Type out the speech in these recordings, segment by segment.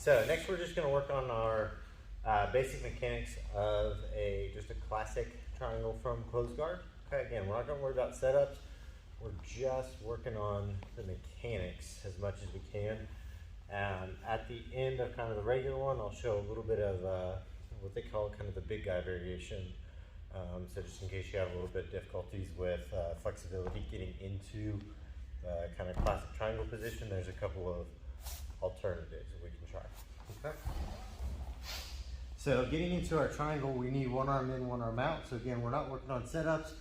So next we're just going to work on our basic mechanics of just a classic triangle from close guard. Okay, again, we're not going to worry about setups. We're just working on the mechanics as much as we can. At the end of kind of the regular one, I'll show a little bit of what they call kind of the big guy variation. So just in case you have a little bit of difficulties with flexibility getting into kind of classic triangle position, there's a couple of alternatives that we can try. Okay. So getting into our triangle, we need one arm in, one arm out. So again, we're not working on setups.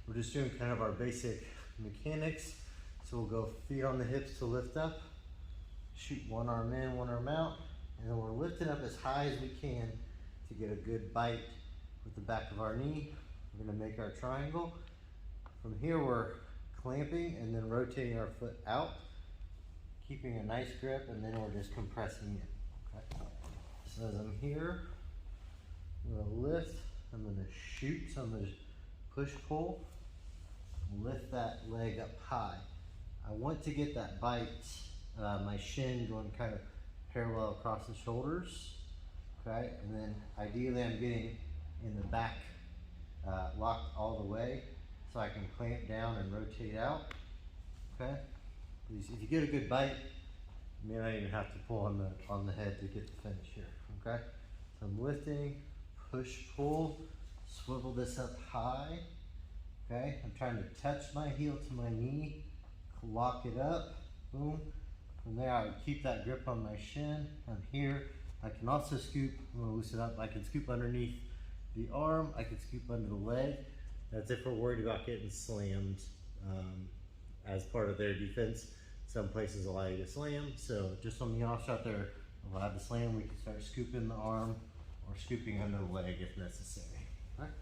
We're just doing kind of our basic mechanics. So we'll go feet on the hips to lift up, shoot one arm in, one arm out, and then we're lifting up as high as we can to get a good bite with the back of our knee. We're gonna make our triangle. From here, we're clamping and then rotating our foot out, keeping a nice grip, and then we're just compressing it. Okay. So as I'm here, I'm gonna lift, I'm gonna shoot, so I'm gonna push, pull, lift that leg up high. I want to get that bite, my shin going kind of parallel across the shoulders, okay? And then ideally I'm getting in the back, locked all the way, so I can clamp down and rotate out, okay? If you get a good bite, you may not even have to pull on the head to get the finish here, okay? So I'm lifting, push, pull, swivel this up high, okay? I'm trying to touch my heel to my knee, lock it up, boom. From there, I would keep that grip on my shin. I'm here. I can also scoop, I'm gonna loosen up. I can scoop underneath the arm. I can scoop under the leg. That's if we're worried about getting slammed as part of their defense. Some places allow you to slam. So just on the off shot there, allowed to slam, we can start scooping the arm or scooping under the leg if necessary. All right.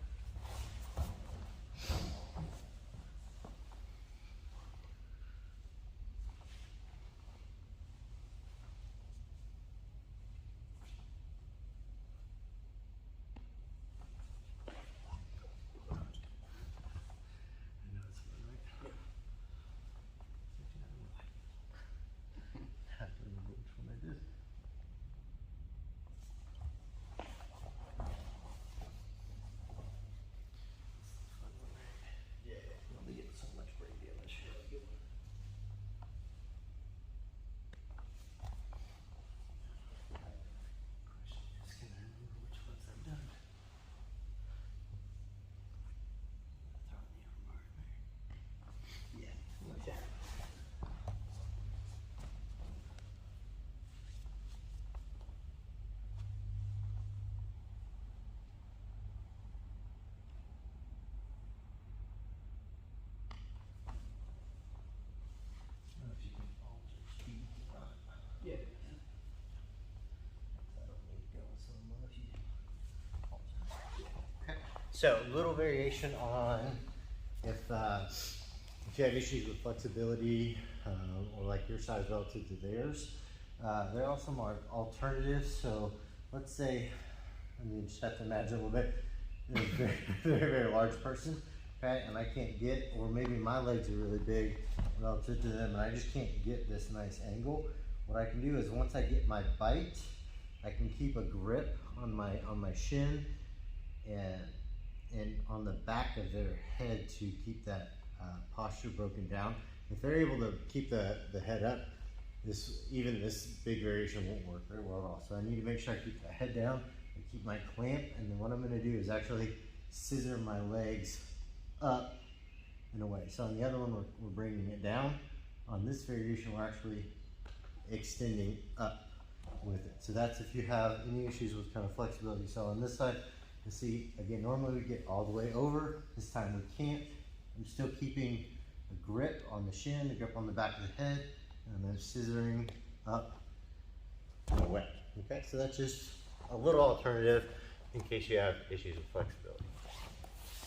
So a little variation on if you have issues with flexibility or like your size relative to theirs. There are some alternatives. So let's say, you just have to imagine a little bit, a very large person, okay, and I can't get, or maybe my legs are really big relative to them and I just can't get this nice angle. What I can do is once I get my bite, I can keep a grip on my shin and on the back of their head to keep that posture broken down. If they're able to keep the head up, even this big variation won't work very well at all. So I need to make sure I keep the head down and keep my clamp, and then what I'm gonna do is actually scissor my legs up in a way. So on the other one, we're bringing it down. On this variation, we're actually extending up with it. So that's if you have any issues with kind of flexibility. So on this side, you see, again, normally we get all the way over. This time we can't. I'm still keeping a grip on the shin, a grip on the back of the head, and then scissoring up and away. Okay, so that's just a little alternative in case you have issues with flexibility.